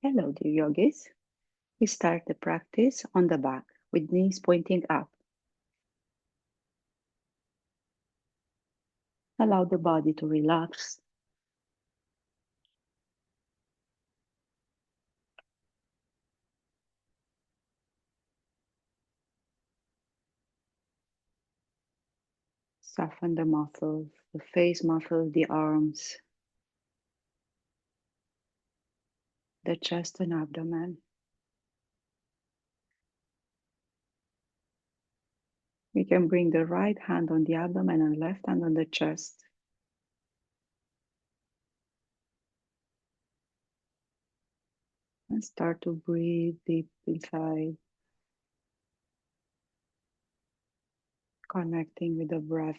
Hello, dear yogis. We start the practice on the back with knees pointing up. Allow the body to relax. Soften the muscles, the face muscles, the arms, the chest and abdomen. We can bring the right hand on the abdomen and left hand on the chest. And start to breathe deep inside, connecting with the breath.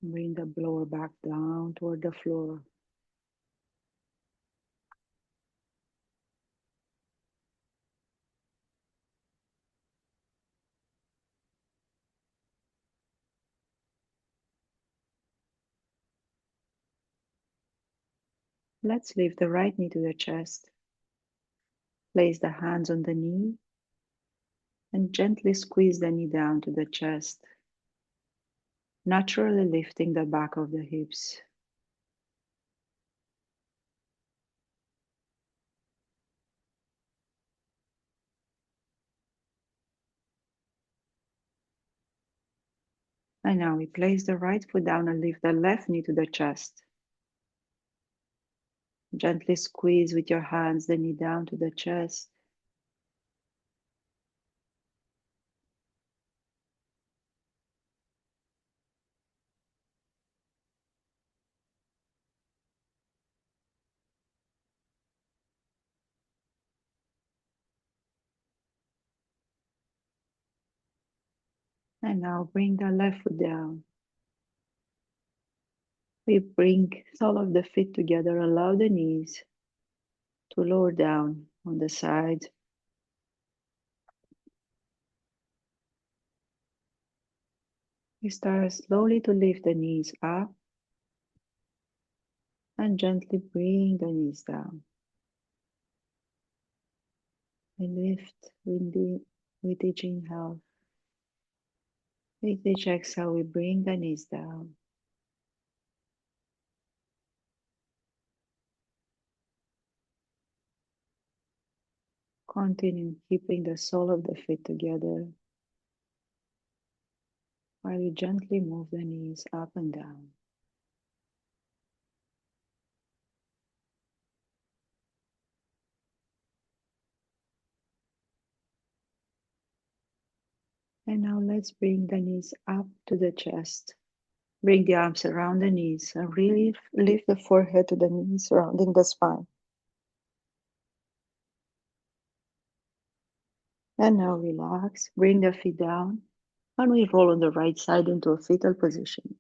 Bring the blower back down toward the floor. Let's lift the right knee to the chest. Place the hands on the knee and gently squeeze the knee down to the chest, naturally lifting the back of the hips. And now we place the right foot down and lift the left knee to the chest. Gently squeeze with your hands the knee down to the chest. And now bring the left foot down. We bring all of the feet together, allow the knees to lower down on the sides. We start slowly to lift the knees up and gently bring the knees down. We lift with each inhale. With each exhale, we bring the knees down. Continue keeping the sole of the feet together while you gently move the knees up and down. And now let's bring the knees up to the chest. Bring the arms around the knees and really lift the forehead to the knees, surrounding the spine. And now relax, bring the feet down, and we roll on the right side into a fetal position.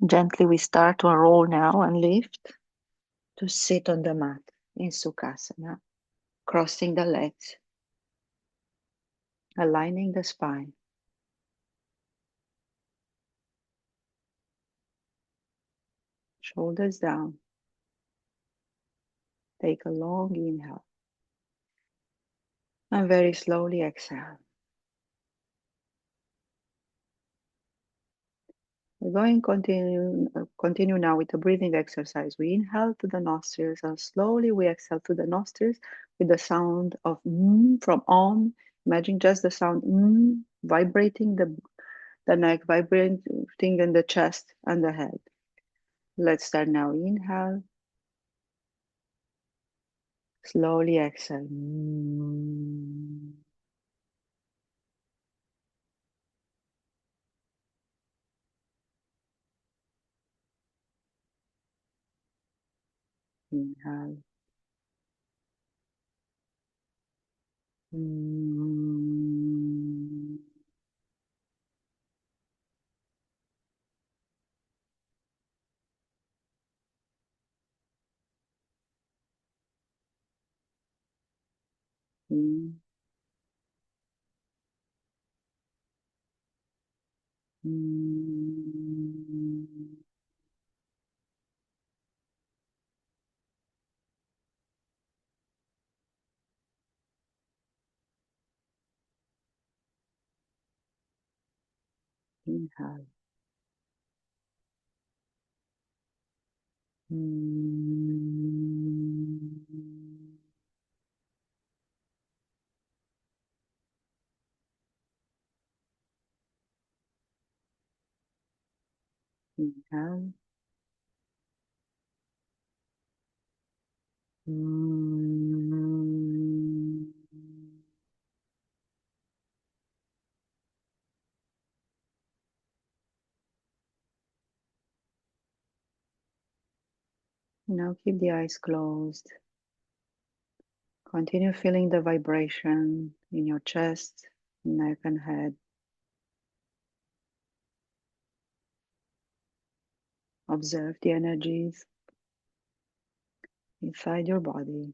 Gently we start to roll now and lift to sit on the mat in Sukhasana, crossing the legs, aligning the spine. Shoulders down. Take a long inhale and very slowly exhale. We're going to continue now with the breathing exercise. We inhale to the nostrils and slowly we exhale to the nostrils with the sound of from Om. Imagine just the sound vibrating the neck, vibrating in the chest and the head. Let's start now. Inhale. Slowly exhale. Inhale. In. Mm. Inhale. Mm. Inhale. Mm. Now keep the eyes closed. Continue feeling the vibration in your chest, neck, and head. Observe the energies inside your body.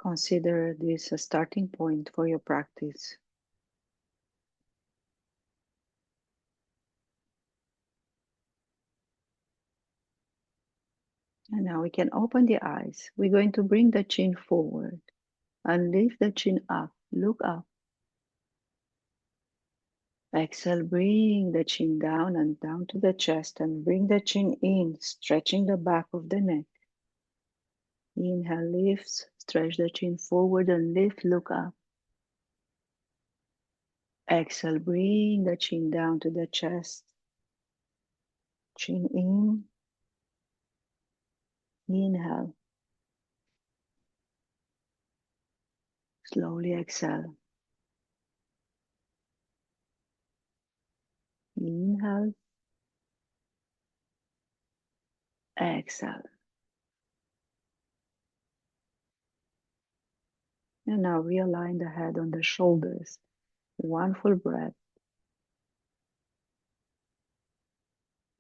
Consider this a starting point for your practice. And now we can open the eyes. We're going to bring the chin forward and lift the chin up. Look up. Exhale, bring the chin down and down to the chest and bring the chin in, stretching the back of the neck. Inhale, lift, stretch the chin forward and lift, look up. Exhale, bring the chin down to the chest. Chin in. Inhale. Slowly exhale. Inhale. Exhale. And now realign the head on the shoulders. One full breath.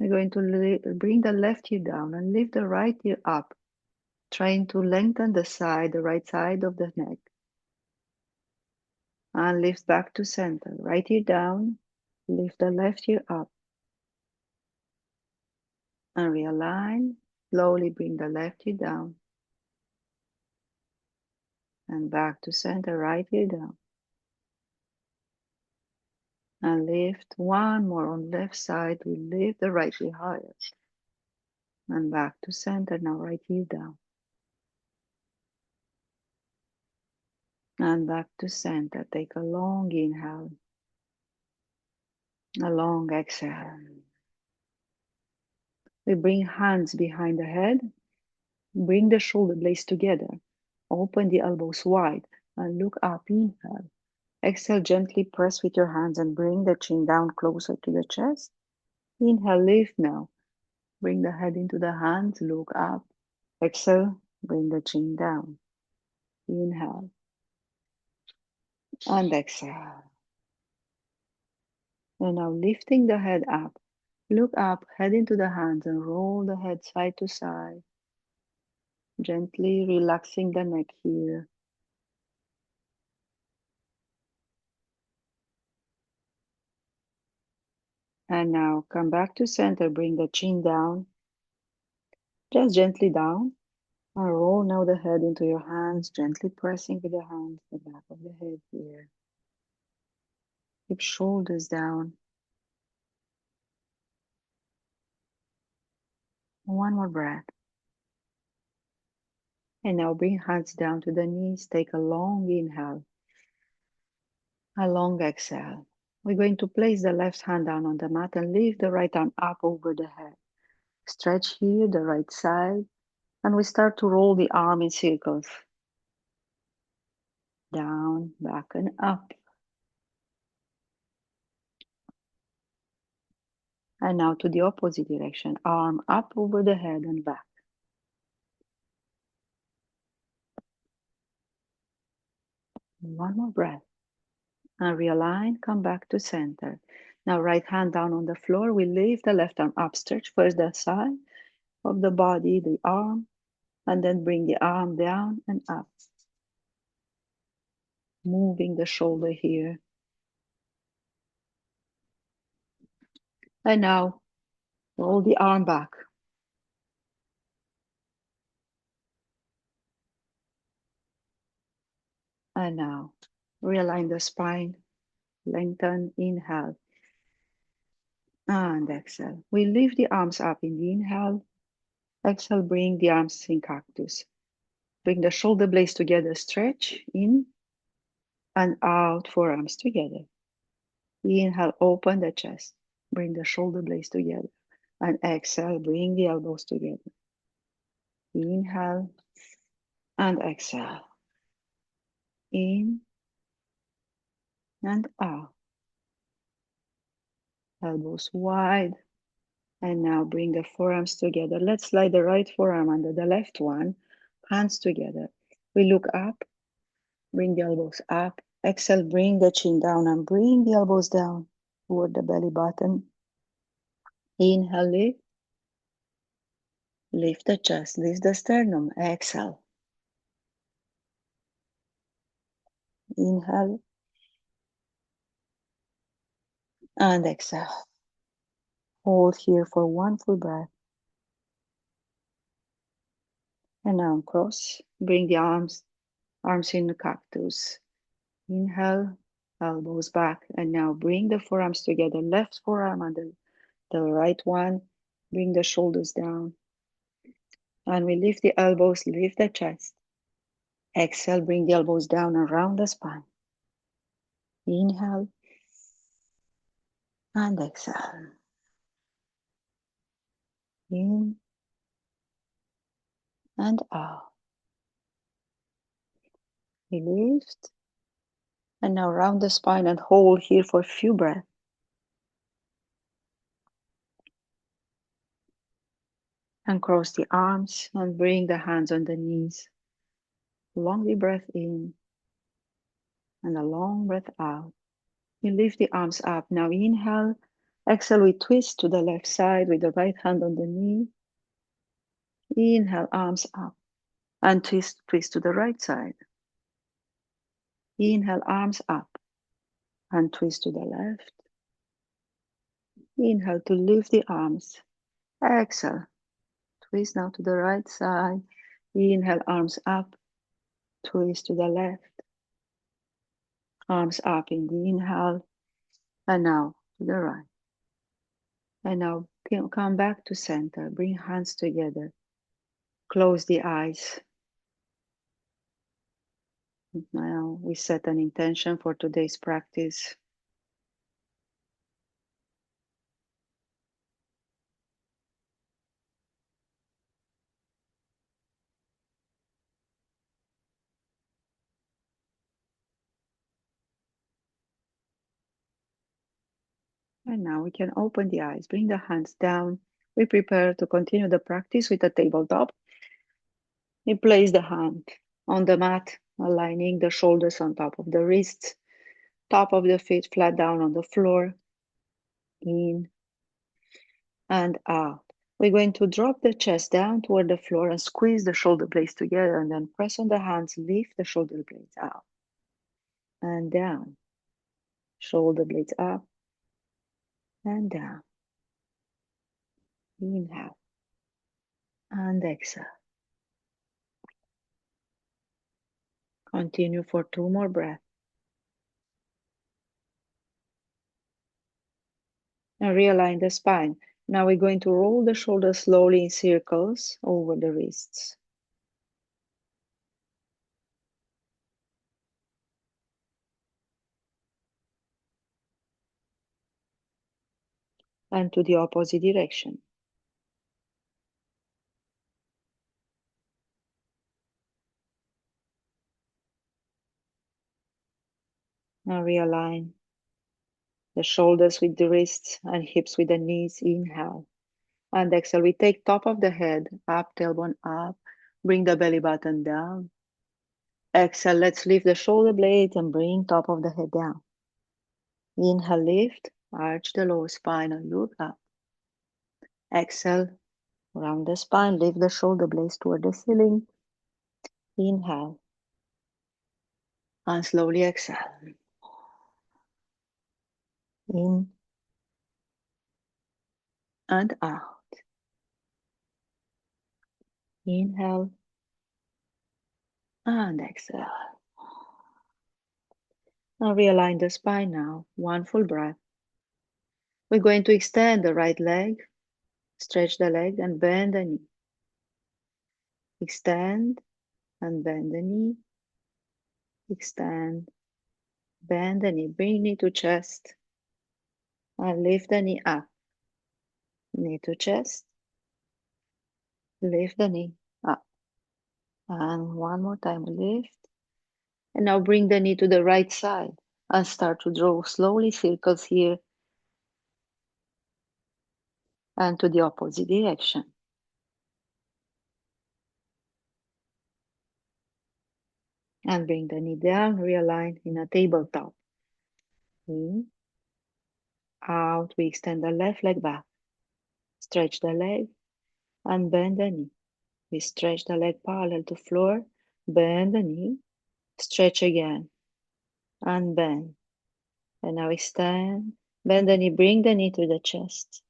We're going to bring the left ear down and lift the right ear up, trying to lengthen the right side of the neck. And lift back to center. Right ear down, lift the left ear up. And realign. Slowly bring the left ear down. And back to center, right ear down. And lift one more on left side. We lift the right ear higher. And back to center, now right ear down. And back to center. Take a long inhale. A long exhale. We bring hands behind the head. Bring the shoulder blades together. Open the elbows wide and look up. Inhale. Exhale, gently press with your hands and bring the chin down closer to the chest. Inhale, lift now. Bring the head into the hands, look up. Exhale, bring the chin down. Inhale and exhale. And now lifting the head up. Look up, head into the hands and roll the head side to side. Gently relaxing the neck here. And now come back to center, bring the chin down, just gently down. And roll now the head into your hands, gently pressing with the hands the back of the head here. Keep shoulders down. One more breath. And now bring hands down to the knees. Take a long inhale, a long exhale. We're going to place the left hand down on the mat and lift the right arm up over the head. Stretch here, the right side, and we start to roll the arm in circles. Down, back, and up. And now to the opposite direction. Arm up over the head and back. One more breath. And realign, come back to center. Now right hand down on the floor. We lift the left arm up. Stretch first the side of the body, the arm, and then bring the arm down and up. moving the shoulder here. And now roll the arm back. And now realign the spine, lengthen, inhale, and exhale. We lift the arms up in the inhale. Exhale, bring the arms in cactus. Bring the shoulder blades together, stretch in and out, forearms together. Inhale, open the chest. Bring the shoulder blades together. And exhale, bring the elbows together. Inhale and exhale. In and out. Elbows wide. And now bring the forearms together. Let's slide the right forearm under the left one. Hands together. We look up. Bring the elbows up. Exhale, bring the chin down and bring the elbows down toward the belly button. Inhale, lift. Lift the chest, lift the sternum. Exhale. Inhale and exhale. Hold here for one full breath. And now cross. Bring the arms in the cactus. Inhale, elbows back. And now bring the forearms together. Left forearm under the right one. Bring the shoulders down. And we lift the elbows, lift the chest. Exhale, bring the elbows down around the spine. Inhale and exhale. In and out. We lift. And now round the spine and hold here for a few breaths. And cross the arms and bring the hands on the knees. Long deep breath in and a long breath out. You lift the arms up. Now inhale. Exhale, we twist to the left side with the right hand on the knee. Inhale, arms up. And twist to the right side. Inhale, arms up. And twist to the left. Inhale to lift the arms. Exhale. Twist now to the right side. Inhale, arms up. Twist to the left. Arms up in the inhale. And now to the right. And now come back to center. Bring hands together. Close the eyes. Now we set an intention for today's practice. And now we can open the eyes. Bring the hands down. We prepare to continue the practice with the tabletop. We place the hand on the mat, aligning the shoulders on top of the wrists, top of the feet flat down on the floor. In and out. We're going to drop the chest down toward the floor and squeeze the shoulder blades together and then press on the hands, lift the shoulder blades out and down. Shoulder blades up and down. Inhale and exhale. Continue for 2 more breaths. And realign the spine. Now we're going to roll the shoulders slowly in circles over the wrists. And to the opposite direction. Now realign the shoulders with the wrists and hips with the knees. Inhale. And exhale. We take top of the head, up, tailbone up. Bring the belly button down. Exhale. Let's lift the shoulder blades and bring top of the head down. Inhale, lift. Arch the lower spine and look up. Exhale. Round the spine. Lift the shoulder blades toward the ceiling. Inhale. And slowly exhale. In and out. Inhale and exhale. Now realign the spine now. One full breath. We're going to extend the right leg, stretch the leg and bend the knee. Extend and bend the knee. Extend, bend the knee. Bring knee to chest and lift the knee up. Knee to chest, lift the knee up. And one more time, lift. And now bring the knee to the right side and start to draw slowly circles here and to the opposite direction. And bring the knee down, realign in a tabletop. In, out, we extend the left leg back. Stretch the leg and bend the knee. We stretch the leg parallel to floor, bend the knee, stretch again, and bend. And now extend, bend the knee, bring the knee to the chest,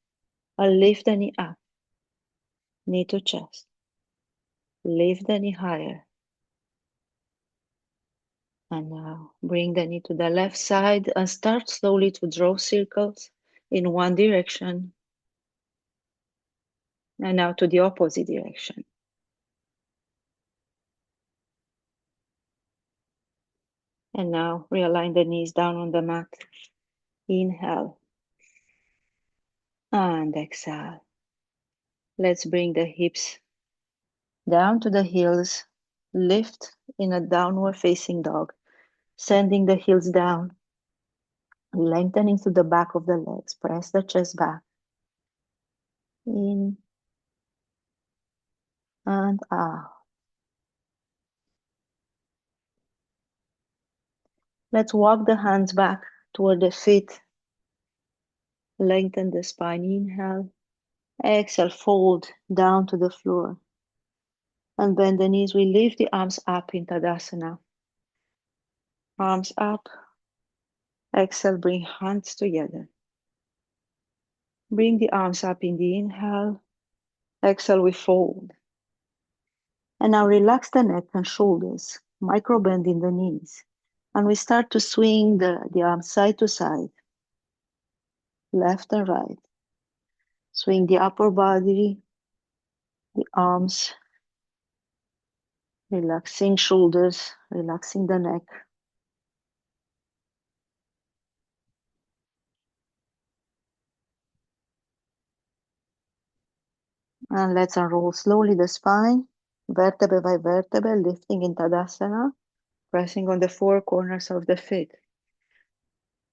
and lift the knee up, knee to chest. Lift the knee higher. And now bring the knee to the left side and start slowly to draw circles in one direction. And now to the opposite direction. And now realign the knees down on the mat. Inhale and exhale. Let's bring the hips down to the heels. Lift in a downward facing dog, sending the heels down, lengthening through the back of the legs. Press the chest back. In and out. Let's walk the hands back toward the feet. Lengthen the spine. Inhale. Exhale, fold down to the floor. And bend the knees. We lift the arms up in Tadasana. Arms up. Exhale, bring hands together. Bring the arms up in the inhale. Exhale, we fold. And now relax the neck and shoulders. Micro bend in the knees. And we start to swing the arms side to side. Left and right. Swing the upper body, the arms, relaxing shoulders, relaxing the neck. And let's unroll slowly the spine, vertebra by vertebra, lifting in Tadasana, pressing on the four corners of the feet.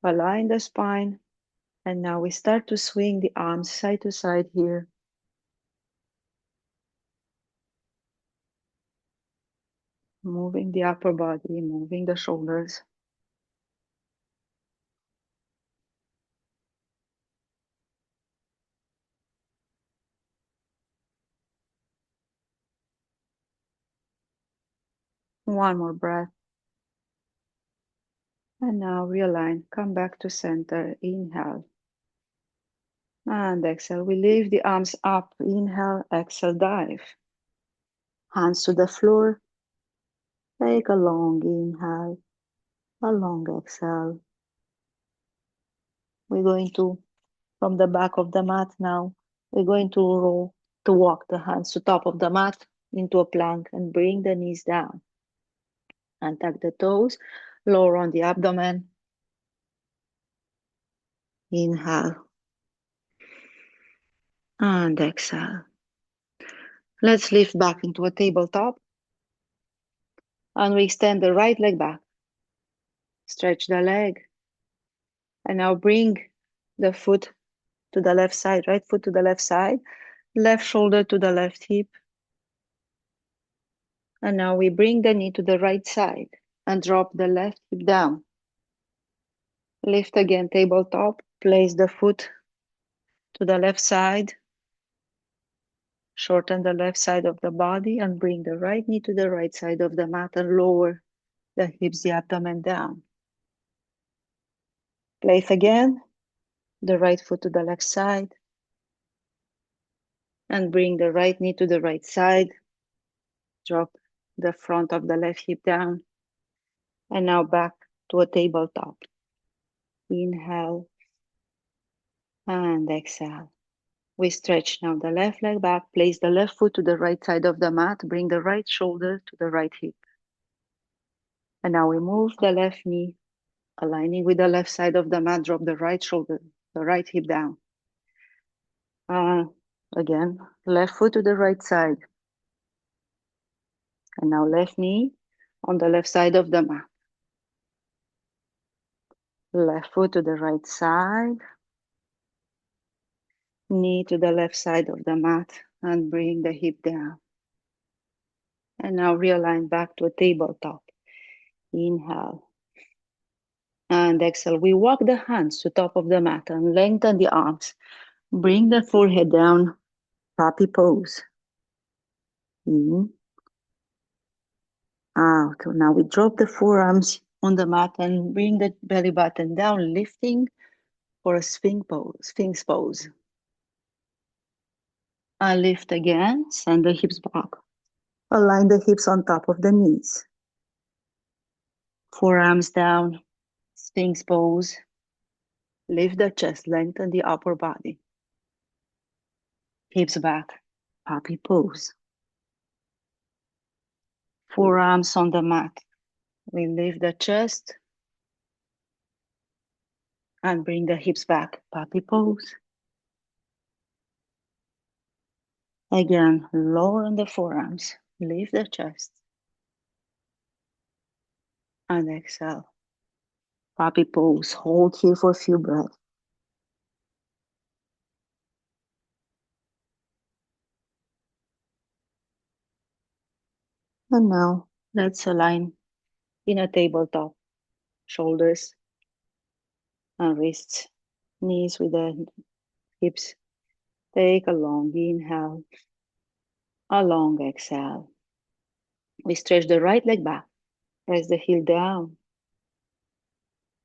Align the spine, and now we start to swing the arms side to side here. Moving the upper body, moving the shoulders. One more breath. And now realign, come back to center, inhale. And exhale, we lift the arms up, inhale, exhale, dive. Hands to the floor. Take a long inhale, a long exhale. We're going to, from the back of the mat now, we're going to roll, to walk the hands to top of the mat into a plank and bring the knees down. And tuck the toes, lower on the abdomen. Inhale. And exhale. Let's lift back into a tabletop. And we extend the right leg back. Stretch the leg. And now bring the foot to the left side, right foot to the left side, left shoulder to the left hip. And now we bring the knee to the right side and drop the left hip down. Lift again, tabletop, place the foot to the left side, shorten the left side of the body and bring the right knee to the right side of the mat and lower the hips, the abdomen down. Place again the right foot to the left side and bring the right knee to the right side. Drop the front of the left hip down. And now back to a tabletop. Inhale and exhale. We stretch now the left leg back. Place the left foot to the right side of the mat. Bring the right shoulder to the right hip. And now we move the left knee, aligning with the left side of the mat. Drop the right shoulder, the right hip down. Uh, Again, left foot to the right side. And now left knee on the left side of the mat. Left foot to the right side. Knee to the left side of the mat and bring the hip down. And now realign back to a tabletop. Inhale and exhale. We walk the hands to top of the mat and lengthen the arms. Bring the forehead down, puppy pose. In, out. Now we drop the forearms on the mat and bring the belly button down, lifting for a Sphinx pose. And lift again, send the hips back. Align the hips on top of the knees. Forearms down, Sphinx pose. Lift the chest, lengthen the upper body. Hips back, puppy pose. Forearms on the mat. We lift the chest and bring the hips back, puppy pose. Again, lower on the forearms, lift the chest and exhale. Puppy pose, hold here for a few breaths. And now let's align in a tabletop, shoulders and wrists, knees with the hips. Take a long inhale, a long exhale. We stretch the right leg back, press the heel down,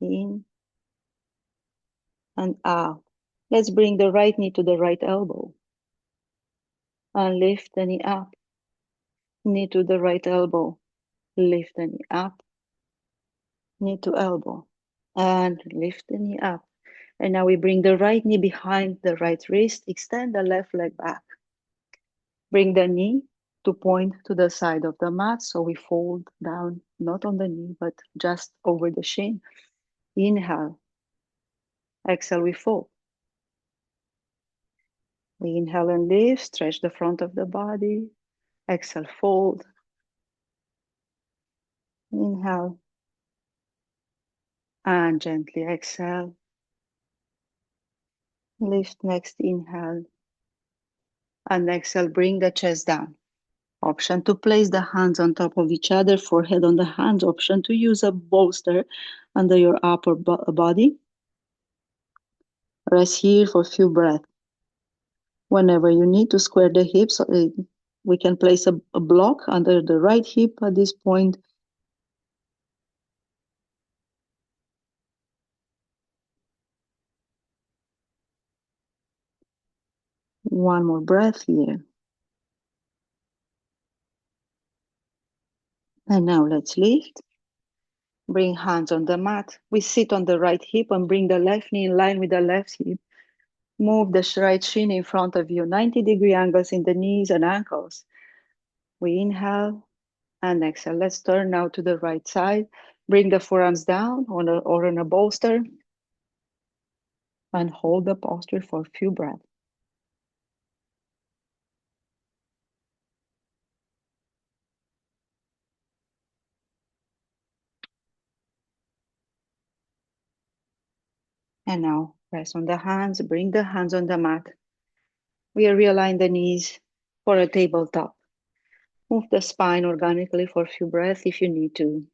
in and out. Let's bring the right knee to the right elbow and lift the knee up. Knee to the right elbow, lift the knee up, knee to elbow, and lift the knee up. And now we bring the right knee behind the right wrist, extend the left leg back. Bring the knee to point to the side of the mat, so we fold down, not on the knee, but just over the shin. Inhale, exhale, we fold. We inhale and lift, stretch the front of the body. Exhale, fold. Inhale and gently exhale. Lift next inhale and exhale, bring the chest down. Option to place the hands on top of each other, forehead on the hands. Option to use a bolster under your upper body. Rest here for a few breaths. Whenever you need to square the hips, we can place a block under the right hip at this point. One more breath here. And now let's lift. Bring hands on the mat. We sit on the right hip and bring the left knee in line with the left hip. Move the right shin in front of you, 90-degree angles in the knees and ankles. We inhale and exhale. Let's turn now to the right side. Bring the forearms down or on a bolster and hold the posture for a few breaths. And now press on the hands, bring the hands on the mat. We realign the knees for a tabletop. Move the spine organically for a few breaths if you need to.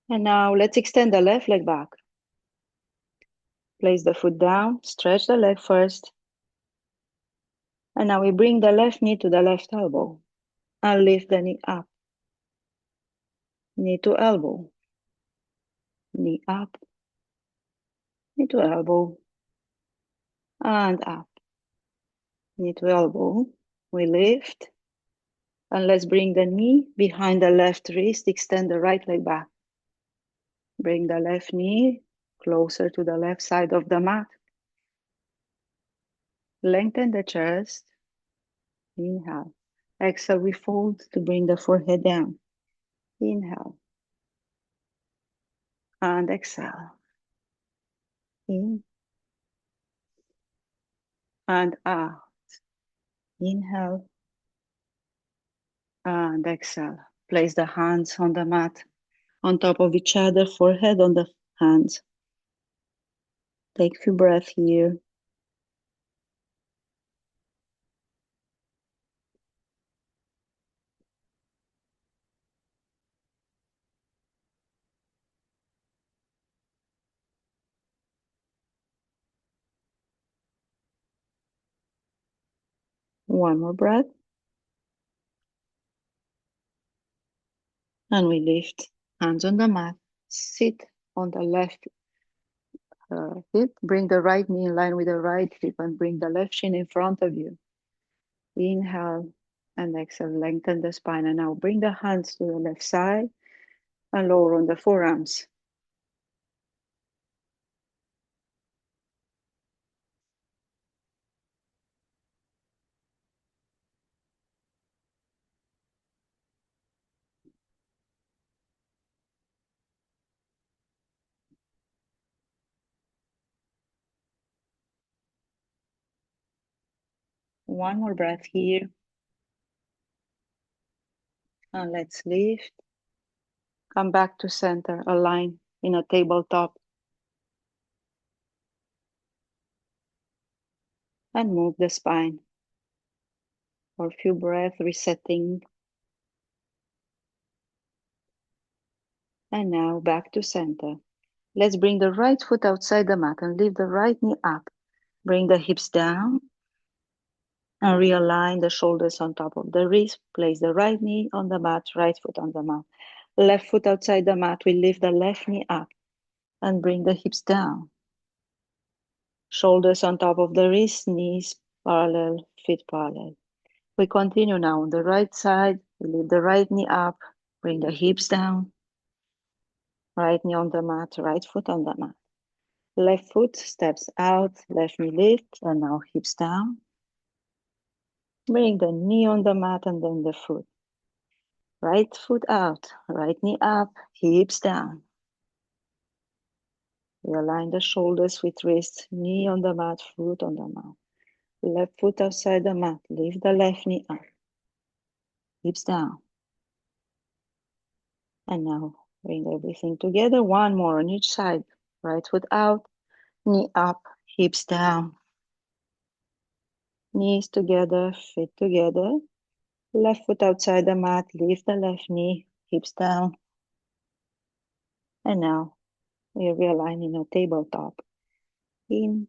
And now let's extend the left leg back. Place the foot down, stretch the leg first. And now we bring the left knee to the left elbow and lift the knee up. knee to elbow, knee up, knee to elbow, and up, knee to elbow. We lift, and let's bring the knee behind the left wrist, extend the right leg back. Bring the left knee closer to the left side of the mat. Lengthen the chest. Inhale. Exhale, we fold to bring the forehead down. Inhale. And exhale. In and out. Inhale and exhale. Place the hands on the mat on top of each other, forehead on the hands. Take a few breaths here. One more breath. And we lift. Hands on the mat. Sit on the left hip. Bring the right knee in line with the right hip and bring the left shin in front of you. Inhale and exhale. Lengthen the spine. And now bring the hands to the left side and lower on the forearms. One more breath here. And let's lift. Come back to center, align in a tabletop. And move the spine for a few breaths, resetting. And now back to center. Let's bring the right foot outside the mat and lift the right knee up. Bring the hips down and realign the shoulders on top of the wrist. Place the right knee on the mat, right foot on the mat. Left foot outside the mat, we lift the left knee up and bring the hips down. Shoulders on top of the wrist, knees parallel, feet parallel. We continue now on the right side. We lift the right knee up, bring the hips down. Right knee on the mat, right foot on the mat. Left foot steps out, left knee lift, and now hips down. Bring the knee on the mat and then the foot. Right foot out, right knee up, hips down. We align the shoulders with wrists, knee on the mat, foot on the mat. Left foot outside the mat, lift the left knee up, hips down. And now bring everything together. One more on each side. Right foot out, knee up, hips down. Knees together, feet together. Left foot outside the mat, lift the left knee, hips down. And now we realign in a tabletop. In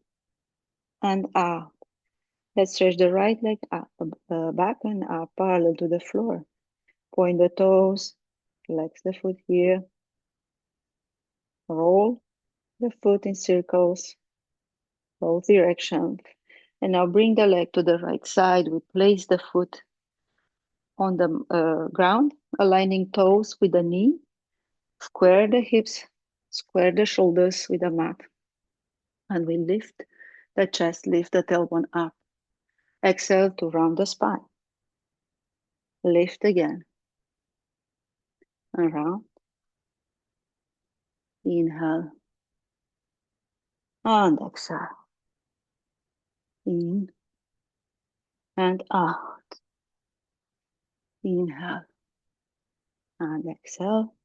and out. Let's stretch the right leg up, back and up, parallel to the floor. Point the toes, flex the foot here. Roll the foot in circles, both directions. And now bring the leg to the right side. We place the foot on the ground, aligning toes with the knee. Square the hips, square the shoulders with the mat. And we lift the chest, lift the tailbone up. Exhale to round the spine. Lift again. And round. Inhale. And exhale. In and out. Inhale. And exhale.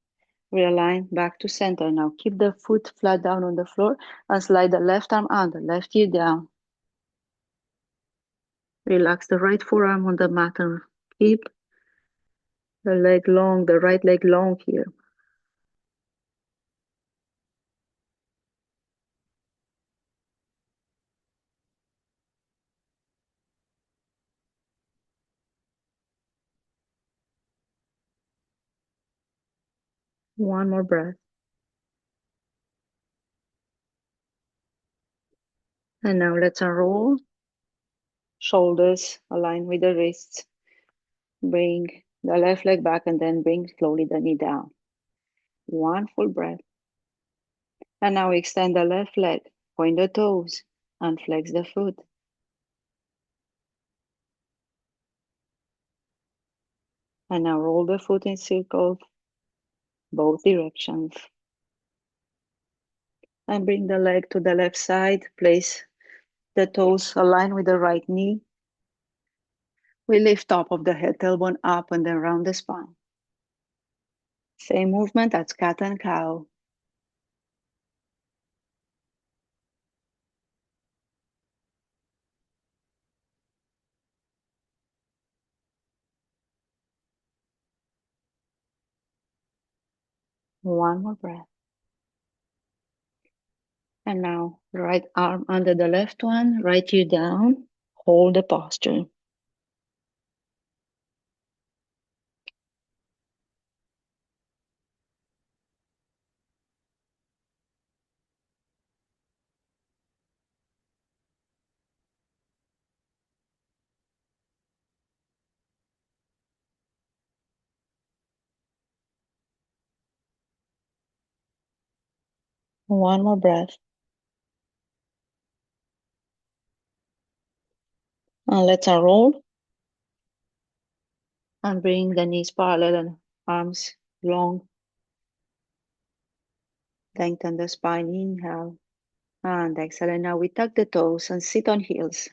Realign back to center. Now keep the foot flat down on the floor and slide the left arm under, left ear down. Relax the right forearm on the mat and keep the leg long, the right leg long here. One more breath. And now let's unroll. Shoulders align with the wrists. Bring the left leg back and then bring slowly the knee down. One full breath. And now extend the left leg, point the toes, and flex the foot. And now roll the foot in circles, both directions. And bring the leg to the left side. Place the toes align with the right knee. We lift top of the head, tailbone up, and then round the spine. Same movement as cat and cow. One more breath. And now right arm under the left one, right ear down. Hold the posture. One more breath. And let's unroll and bring the knees parallel and arms long. Lengthen the spine. Inhale and exhale. And now we tuck the toes and sit on heels,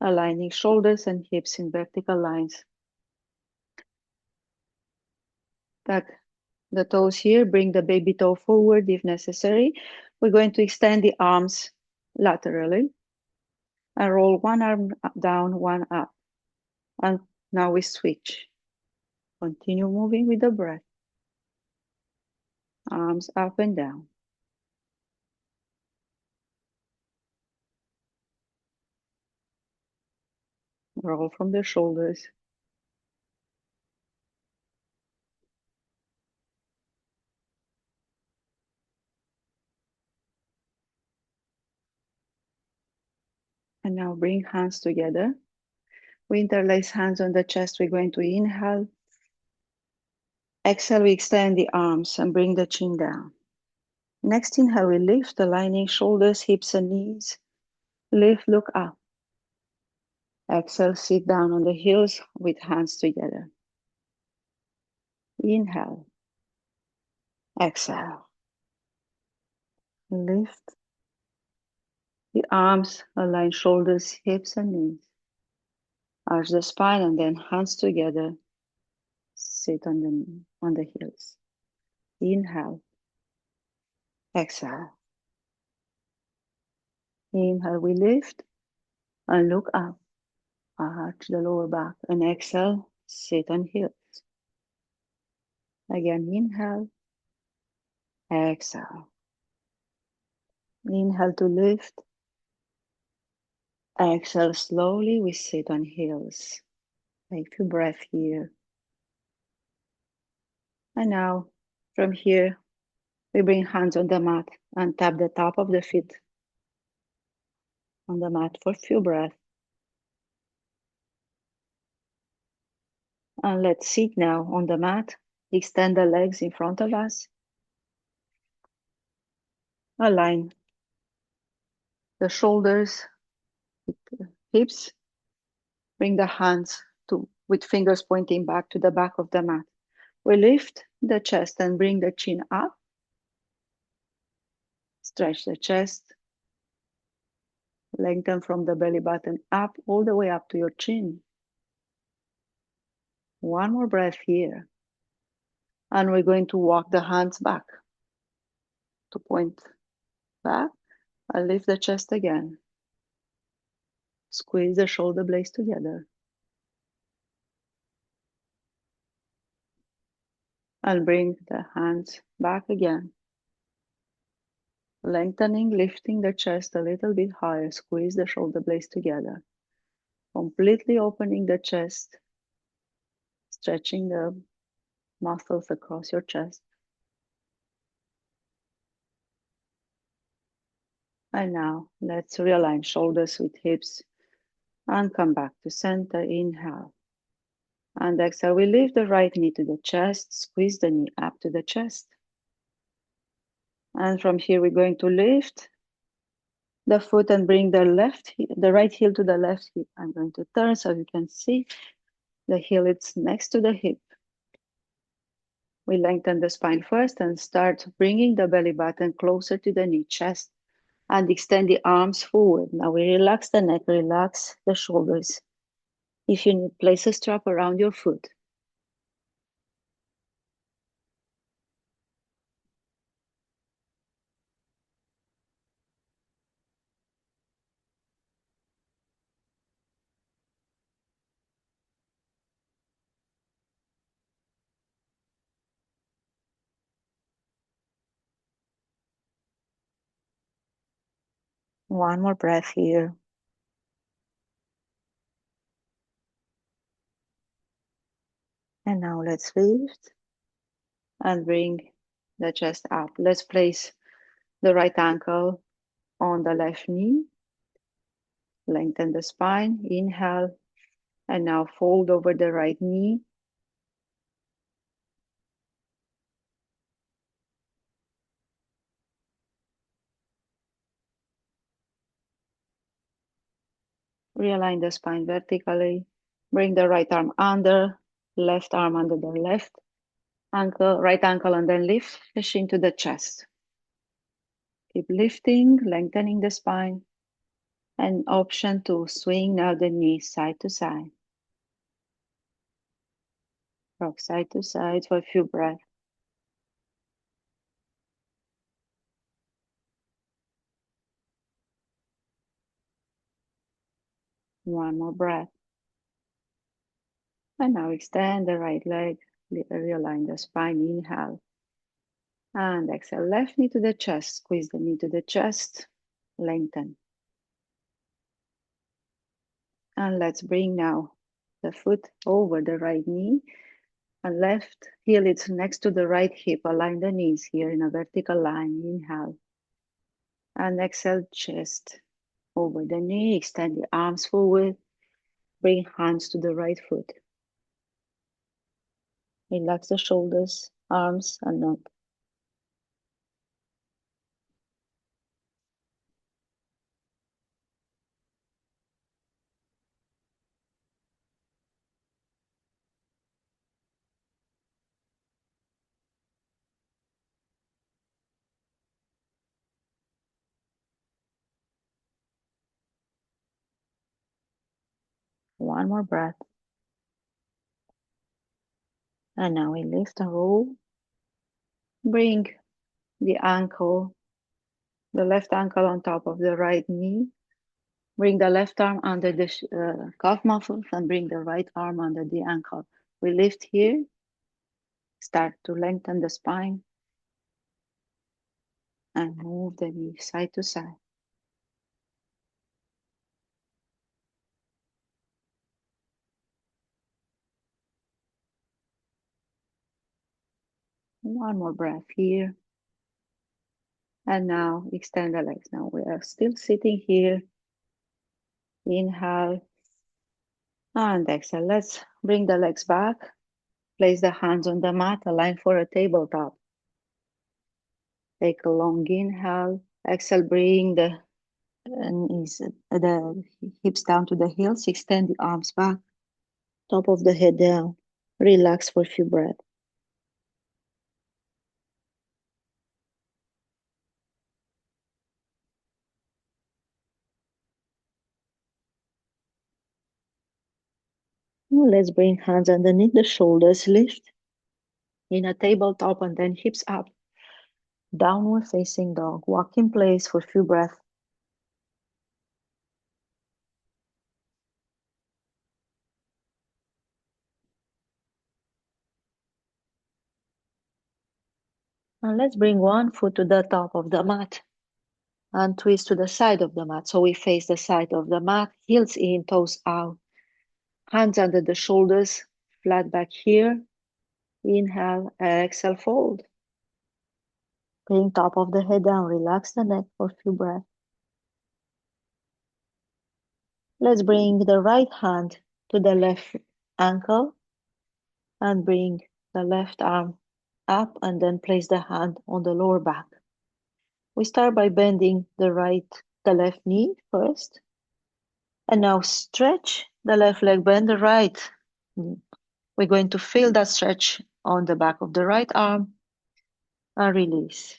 aligning shoulders and hips in vertical lines. Tuck the toes here. Bring the baby toe forward if necessary. We're going to extend the arms laterally and roll one arm down, one up. And now we switch. Continue moving with the breath. Arms up and down. Roll from the shoulders. And now bring hands together. We interlace hands on the chest. We're going to inhale. Exhale, we extend the arms and bring the chin down. Next inhale, we lift, aligning shoulders, hips, and knees. Lift, look up. Exhale, sit down on the heels with hands together. Inhale. Exhale. Lift the arms, align shoulders, hips, and knees. Arch the spine and then hands together. Sit on the heels. Inhale. Exhale. Inhale, we lift and look up. Arch the lower back and exhale, sit on heels. Again, inhale, exhale. Inhale to lift. Exhale slowly, we sit on heels. Take a few breaths here. And now, from here, we bring hands on the mat and tap the top of the feet on the mat for a few breaths. And let's sit now on the mat. Extend the legs in front of us. Align the shoulders, hips. Bring the hands with fingers pointing back to the back of the mat. We lift the chest and bring the chin up. Stretch the chest. Lengthen from the belly button up, all the way up to your chin. One more breath here. And we're going to walk the hands back to point back. And lift the chest again. Squeeze the shoulder blades together. And bring the hands back again. Lengthening, lifting the chest a little bit higher. Squeeze the shoulder blades together. Completely opening the chest. Stretching the muscles across your chest. And now let's realign shoulders with hips and come back to center. Inhale. And exhale, we lift the right knee to the chest, squeeze the knee up to the chest. And from here, we're going to lift the foot and bring the right heel to the left hip. I'm going to turn so you can see the heel is next to the hip. We lengthen the spine first and start bringing the belly button closer to the knee, chest, and extend the arms forward. Now we relax the neck, relax the shoulders. If you need, place a strap around your foot. One more breath here. And now let's lift and bring the chest up. Let's place the right ankle on the left knee. Lengthen the spine. Inhale. And now fold over the right knee. Realign the spine vertically. Bring the right arm under, left arm under the left ankle, right ankle, and then lift the shin to the chest. Keep lifting, lengthening the spine. An option to swing now the knee side to side. Rock side to side for a few breaths. One more breath. And now extend the right leg, realign the spine, inhale. And exhale, left knee to the chest, squeeze the knee to the chest, lengthen. And let's bring now the foot over the right knee and left heel is next to the right hip. Align the knees here in a vertical line. Inhale. And exhale, chest over the knee. Extend the arms forward. Bring hands to the right foot. Relax the shoulders, arms, and neck. One more breath. And now we lift and roll. Bring the ankle, the left ankle on top of the right knee. Bring the left arm under the calf muscles and bring the right arm under the ankle. We lift here. Start to lengthen the spine and move the knee side to side. One more breath here. And now extend the legs. Now we are still sitting here. Inhale and exhale. Let's bring the legs back. Place the hands on the mat, align for a tabletop. Take a long inhale. Exhale, bring the knees, the hips down to the heels. Extend the arms back. Top of the head down. Relax for a few breaths. Now let's bring hands underneath the shoulders. Lift in a tabletop and then hips up. Downward facing dog. Walk in place for a few breaths. And let's bring one foot to the top of the mat and twist to the side of the mat. So we face the side of the mat, heels in, toes out, hands under the shoulders, flat back here. Inhale, exhale, fold. Bring top of the head down, relax the neck for a few breaths. Let's bring the right hand to the left ankle and bring the left arm up and then place the hand on the lower back. We start by bending the left knee first. And now stretch the left leg, bend the right knee. We're going to feel that stretch on the back of the right arm and release.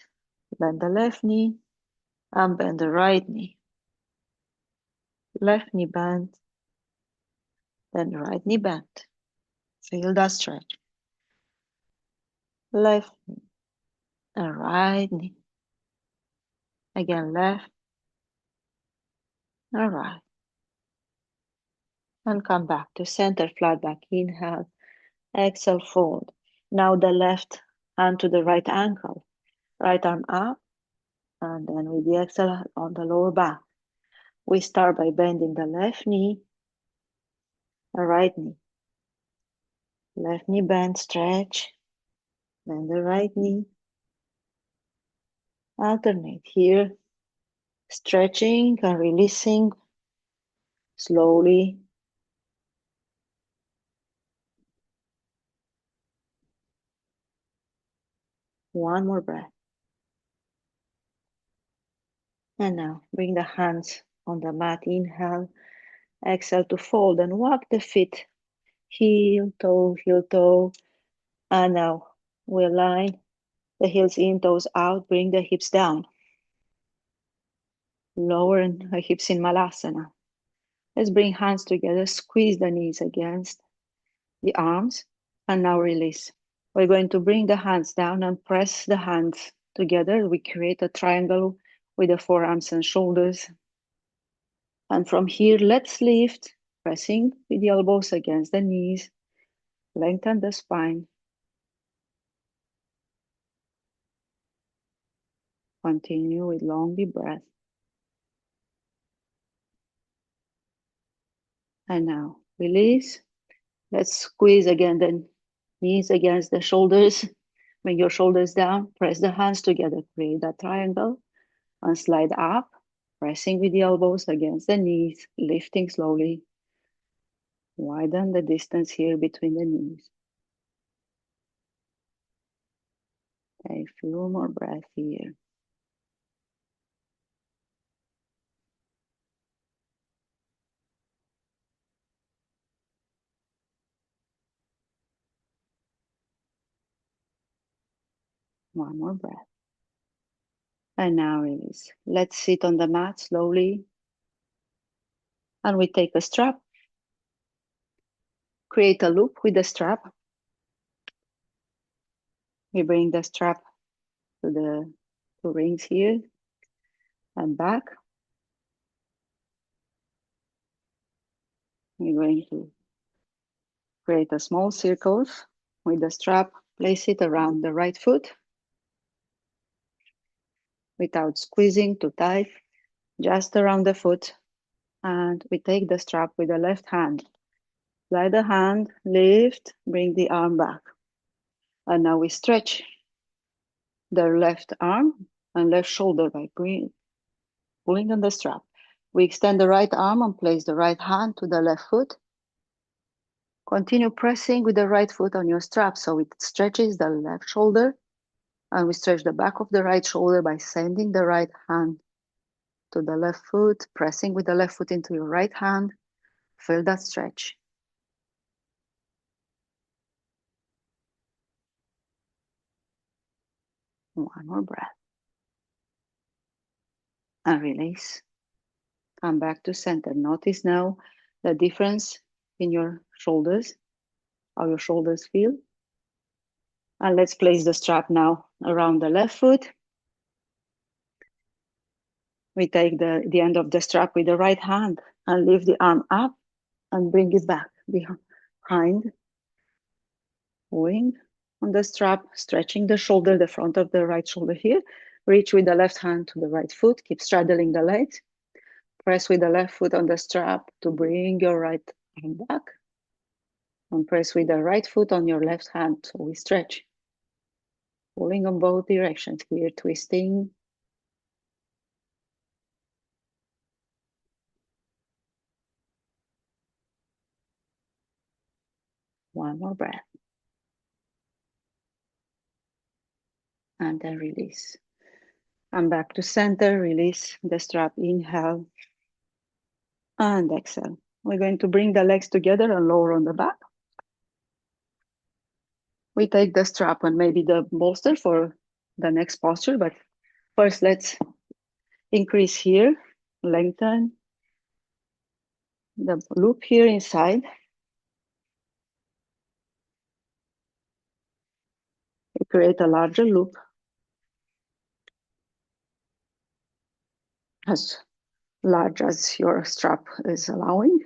Bend the left knee and bend the right knee. Left knee bent, then right knee bent. Feel that stretch. Left knee and right knee. Again, left and right. And come back to center, flat back. Inhale, exhale, fold. Now the left hand to the right ankle. Right arm up, and then with the exhale on the lower back. We start by bending the left knee and right knee. Left knee bend, stretch. Bend the right knee. Alternate here. Stretching and releasing slowly. One more breath. And now bring the hands on the mat. Inhale. Exhale to fold and walk the feet. Heel, toe, heel, toe. And now we align the heels in, toes out. Bring the hips down. Lower the hips in Malasana. Let's bring hands together. Squeeze the knees against the arms. And now release. We're going to bring the hands down and press the hands together. We create a triangle with the forearms and shoulders. And from here, let's lift, pressing with the elbows against the knees. Lengthen the spine. Continue with long deep breath. And now release. Let's squeeze again the knees against the shoulders. Bring your shoulders down. Press the hands together. Create that triangle. And slide up, pressing with the elbows against the knees, lifting slowly. Widen the distance here between the knees. A few more breaths here. One more breath. And now release. Let's sit on the mat slowly. And we take a strap. Create a loop with the strap. We bring the strap to the two rings here and back. We're going to create a small circles with the strap. Place it around the right foot without squeezing too tight, just around the foot. And we take the strap with the left hand. Slide the hand, lift, bring the arm back. And now we stretch the left arm and left shoulder by pulling on the strap. We extend the right arm and place the right hand to the left foot. Continue pressing with the right foot on your strap so it stretches the left shoulder. And we stretch the back of the right shoulder by sending the right hand to the left foot, pressing with the left foot into your right hand. Feel that stretch. One more breath. And release. Come back to center. Notice now the difference in your shoulders, how your shoulders feel. And let's place the strap now around the left foot. We take the end of the strap with the right hand and lift the arm up and bring it back behind. Pulling on the strap, stretching the shoulder, the front of the right shoulder here. Reach with the left hand to the right foot. Keep straddling the legs. Press with the left foot on the strap to bring your right arm back. And press with the right foot on your left hand. So we stretch, pulling on both directions here, twisting. One more breath. And then release. And back to center, release the strap, inhale and exhale. We're going to bring the legs together and lower on the back. We take the strap and maybe the bolster for the next posture, but first let's increase here, lengthen the loop here inside. We create a larger loop as large as your strap is allowing.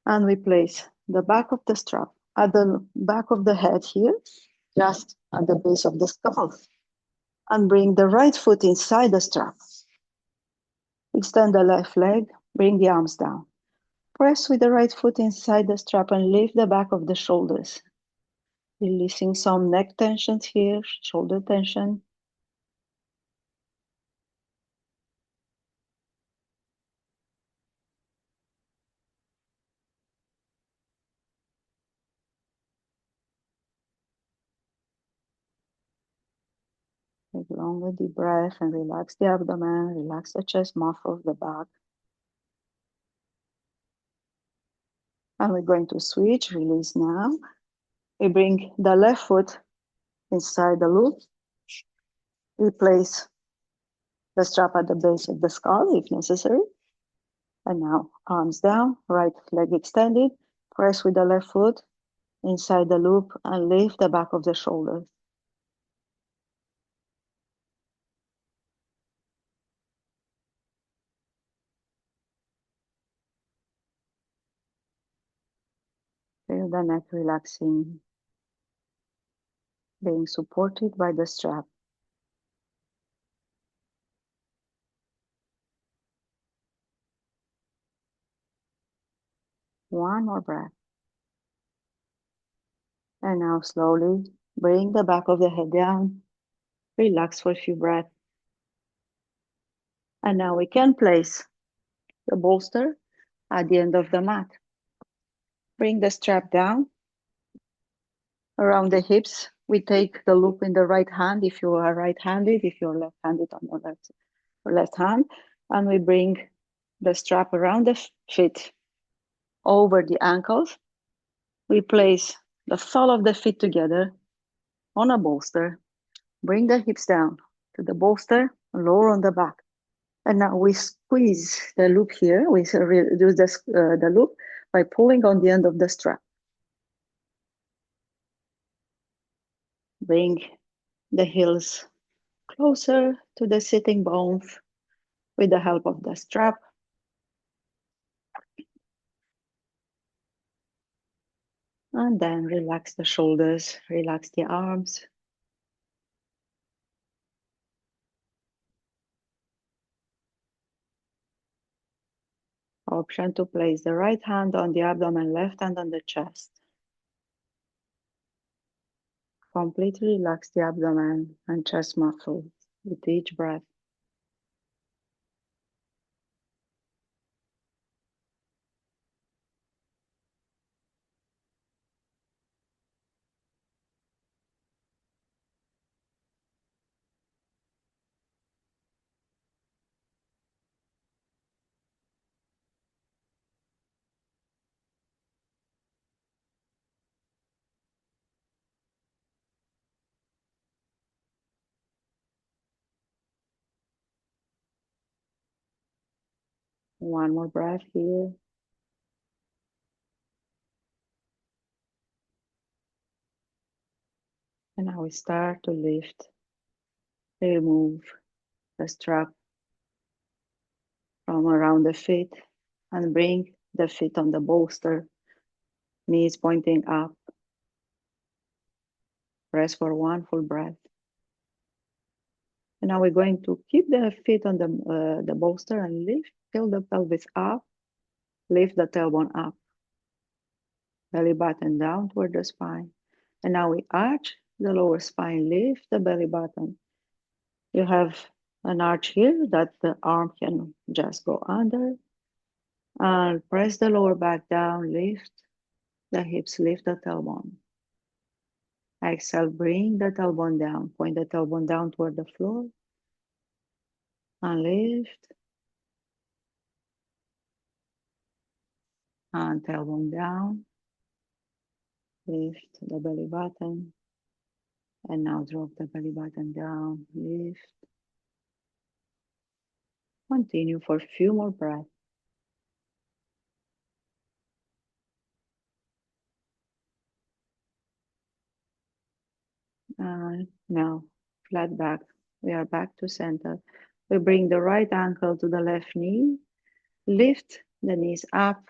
And we place the back of the strap at the back of the head here, just at the base of the skull. And bring the right foot inside the strap. Extend the left leg, bring the arms down. Press with the right foot inside the strap and lift the back of the shoulders. Releasing some neck tensions here, shoulder tension. Take a longer deep breath and relax the abdomen, relax the chest muscles, the back. And we're going to switch, release now. We bring the left foot inside the loop. We place the strap at the base of the skull if necessary. And now arms down, right leg extended. Press with the left foot inside the loop and lift the back of the shoulders. Feel the neck relaxing, being supported by the strap. One more breath. And now slowly bring the back of the head down. Relax for a few breaths. And now we can place the bolster at the end of the mat. Bring the strap down around the hips. We take the loop in the right hand if you are right-handed, if you're left-handed on your left hand. And we bring the strap around the feet over the ankles. We place the sole of the feet together on a bolster. Bring the hips down to the bolster, lower on the back. And now we squeeze the loop here. We reduce the loop by pulling on the end of the strap. Bring the heels closer to the sitting bones with the help of the strap. And then relax the shoulders, relax the arms. Option to place the right hand on the abdomen, left hand on the chest. Completely relax the abdomen and chest muscles with each breath. One more breath here. And now we start to lift, remove the strap from around the feet and bring the feet on the bolster, knees pointing up. Rest for one full breath. And now we're going to keep the feet on the bolster and lift, fill the pelvis up, lift the tailbone up. Belly button down toward the spine. And now we arch the lower spine, lift the belly button. You have an arch here that the arm can just go under. And press the lower back down, lift the hips, lift the tailbone. Exhale, bring the tailbone down. Point the tailbone down toward the floor and lift. And tailbone down, lift the belly button. And now drop the belly button down, lift. Continue for a few more breaths. And now, flat back. We are back to center. We bring the right ankle to the left knee. Lift the knees up.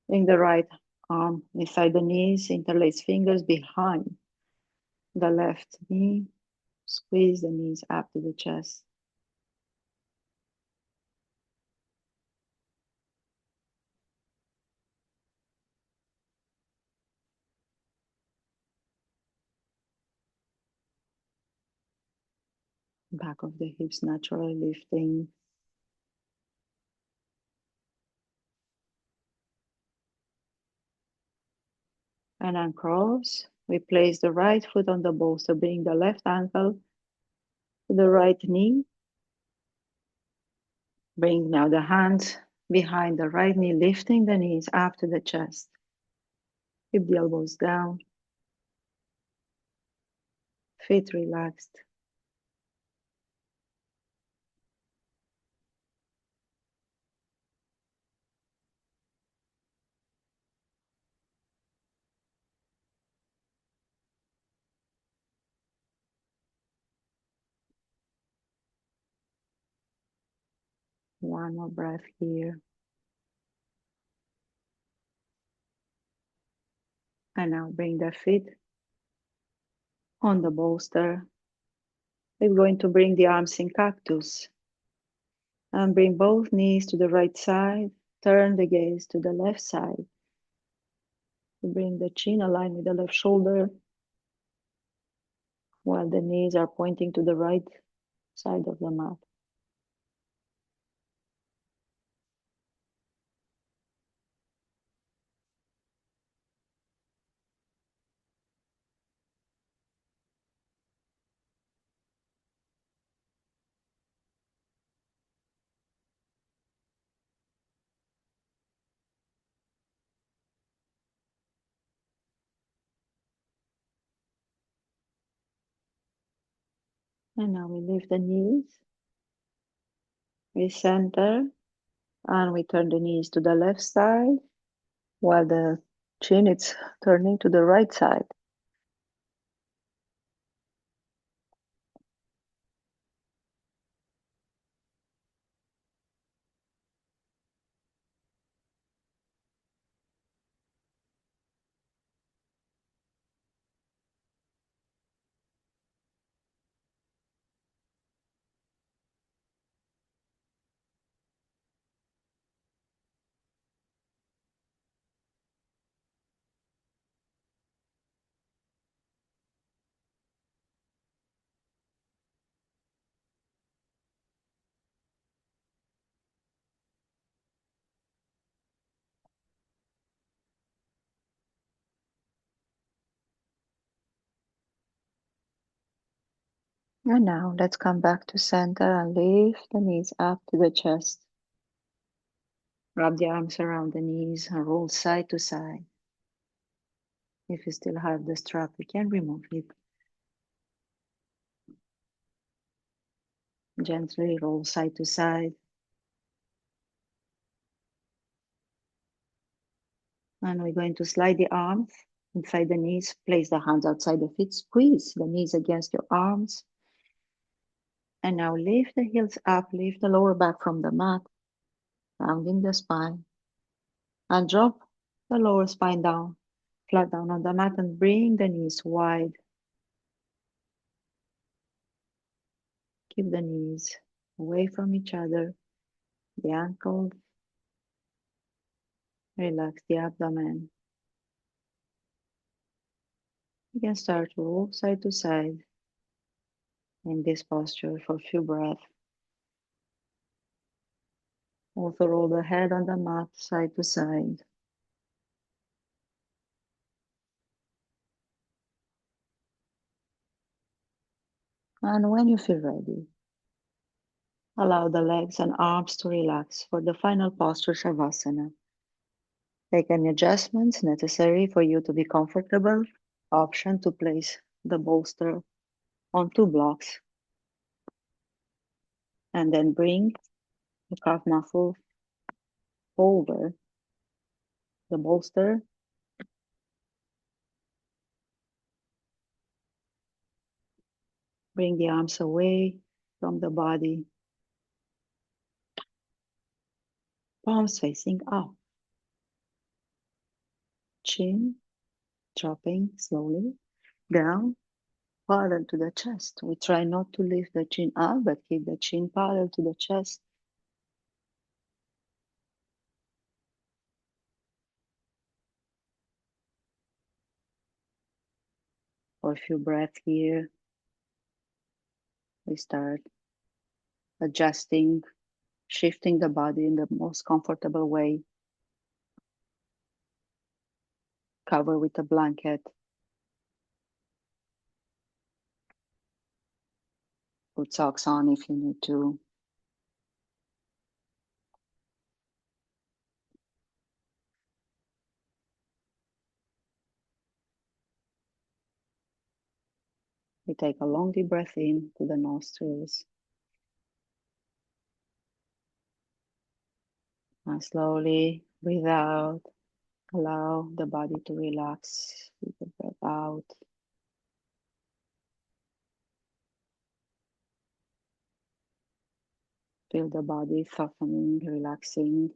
Bring the right arm inside the knees. Interlace fingers behind the left knee. Squeeze the knees up to the chest. Back of the hips naturally lifting. And uncross. We place the right foot on the bolster. Bring the left ankle to the right knee. Bring now the hands behind the right knee, lifting the knees up to the chest. Keep the elbows down, feet relaxed. One more breath here. And now bring the feet on the bolster. We're going to bring the arms in cactus and bring both knees to the right side. Turn the gaze to the left side. Bring the chin aligned with the left shoulder while the knees are pointing to the right side of the mat. And now we lift the knees, we center, and we turn the knees to the left side while the chin is turning to the right side. And now let's come back to center and lift the knees up to the chest. Wrap the arms around the knees and roll side to side. If you still have the strap, you can remove it. Gently roll side to side. And we're going to slide the arms inside the knees. Place the hands outside the feet. Squeeze the knees against your arms. And now lift the heels up. Lift the lower back from the mat, rounding the spine. And drop the lower spine down, flat down on the mat, and bring the knees wide. Keep the knees away from each other. The ankles. Relax the abdomen. You can start to roll side to side in this posture for a few breaths. Also roll the head on the mat side to side. And when you feel ready, allow the legs and arms to relax for the final posture Shavasana. Make any adjustments necessary for you to be comfortable. Option to place the bolster on two blocks and then bring the calf muscle over the bolster. Bring the arms away from the body, palms facing up, chin dropping slowly down, parallel to the chest. We try not to lift the chin up, but keep the chin parallel to the chest. For a few breaths here, we start adjusting, shifting the body in the most comfortable way. Cover with a blanket. Put socks on if you need to. We take a long deep breath in to the nostrils and slowly breathe out. Allow the body to relax with the breath out. Feel the body softening, relaxing.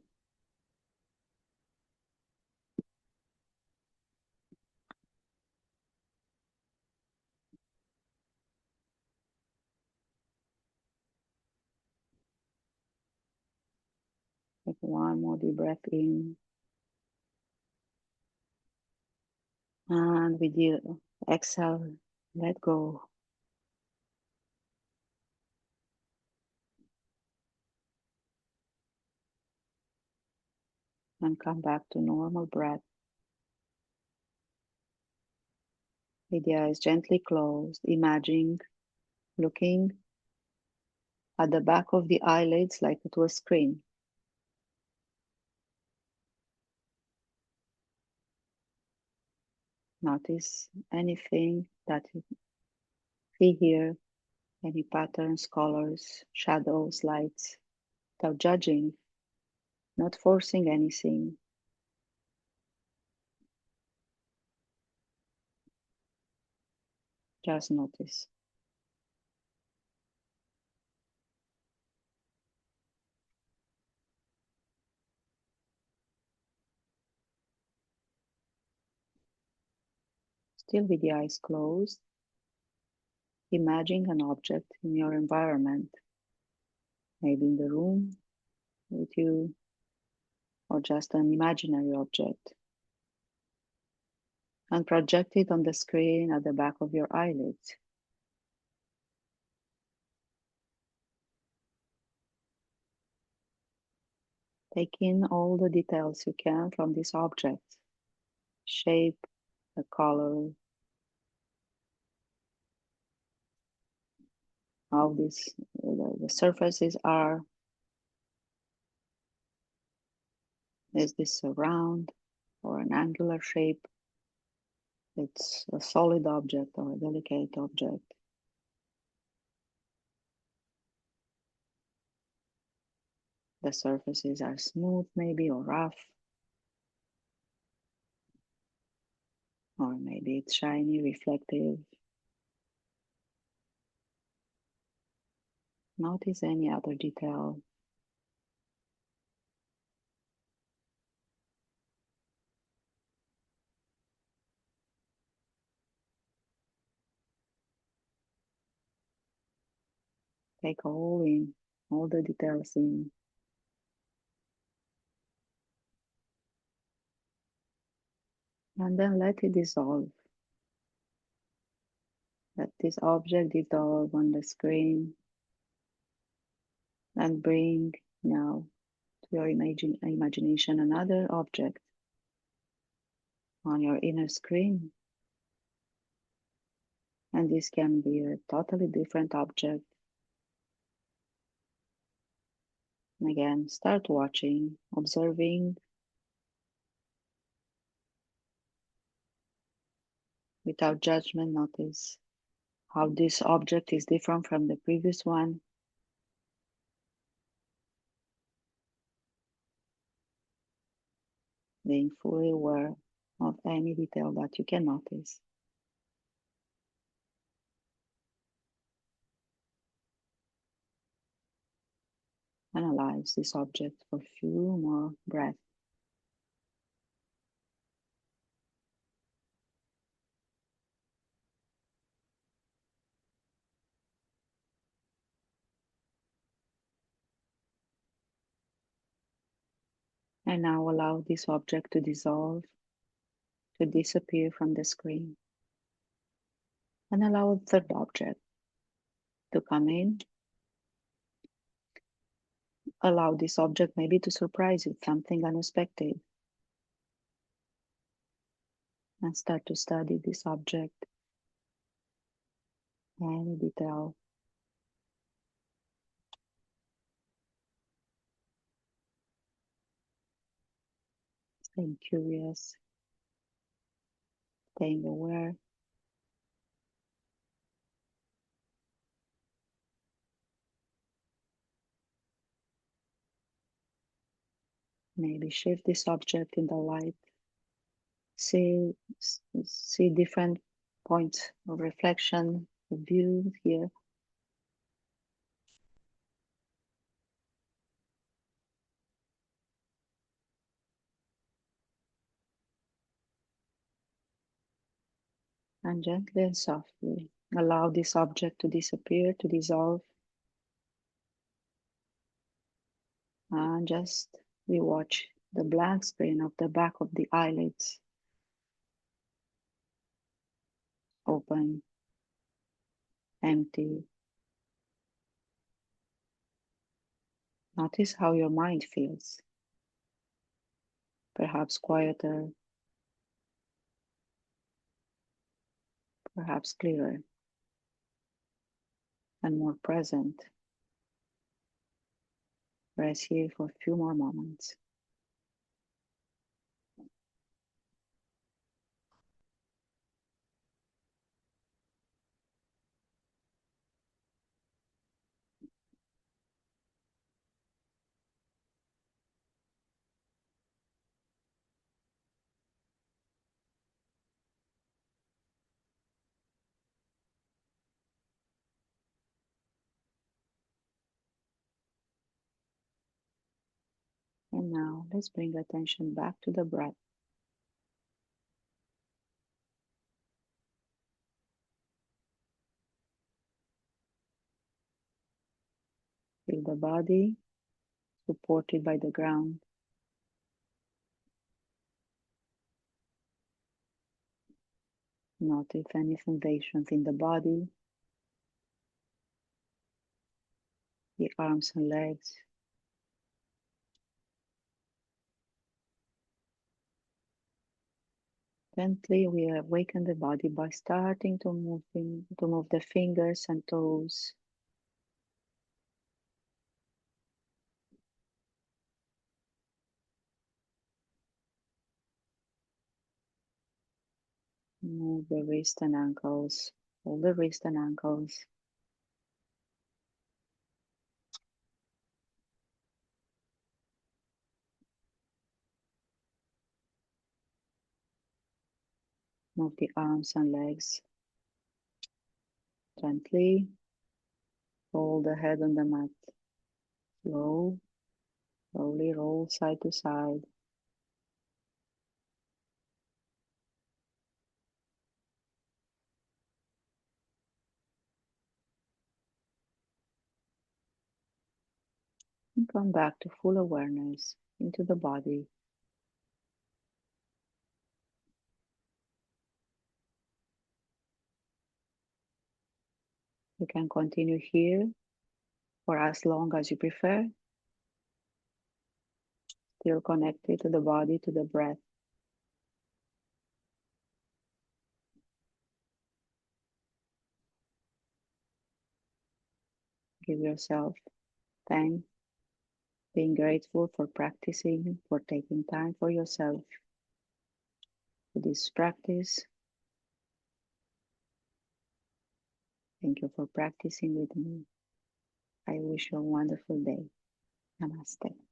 Take one more deep breath in. And with you, exhale, let go. And come back to normal breath. With the eyes gently closed, imagining looking at the back of the eyelids like to a screen. Notice anything that you see here, any patterns, colors, shadows, lights, without judging, not forcing anything. Just notice. Still with the eyes closed, imagine an object in your environment, maybe in the room with you, or just an imaginary object, and project it on the screen at the back of your eyelids. Take in all the details you can from this object, shape, the color, how the surfaces are. Is this a round or an angular shape? It's a solid object or a delicate object. The surfaces are smooth maybe or rough, or maybe it's shiny, reflective. Notice any other detail. Take all in, all the details in. And then let it dissolve. this object dissolve on the screen and bring now to your imagination another object on your inner screen. And this can be a totally different object. And again, start watching, observing without judgment. Notice how this object is different from the previous one, being fully aware of any detail that you can notice. Analyze this object for a few more breaths. And now allow this object to dissolve, to disappear from the screen. And allow a third object to come in. Allow this object maybe to surprise you, something unexpected. And start to study this object, any detail. Staying curious, staying aware. Maybe shift this object in the light. See different points of reflection, of view here. And gently and softly allow this object to disappear, to dissolve. And just rewatch the blank screen of the back of the eyelids open, empty. Notice how your mind feels. Perhaps quieter, perhaps clearer, and more present. Rest here for a few more moments. And now let's bring attention back to the breath. Feel the body supported by the ground. Notice any sensations in the body, the arms and legs. Gently, we awaken the body by starting to move the fingers and toes. Move the wrist and ankles, hold the wrist and ankles. Move the arms and legs. Gently, hold the head on the mat. Slowly roll side to side. And come back to full awareness into the body. You can continue here for as long as you prefer, still connected to the body, to the breath. Give yourself thanks, being grateful for practicing, for taking time for yourself for this practice. Thank you for practicing with me. I wish you a wonderful day. Namaste.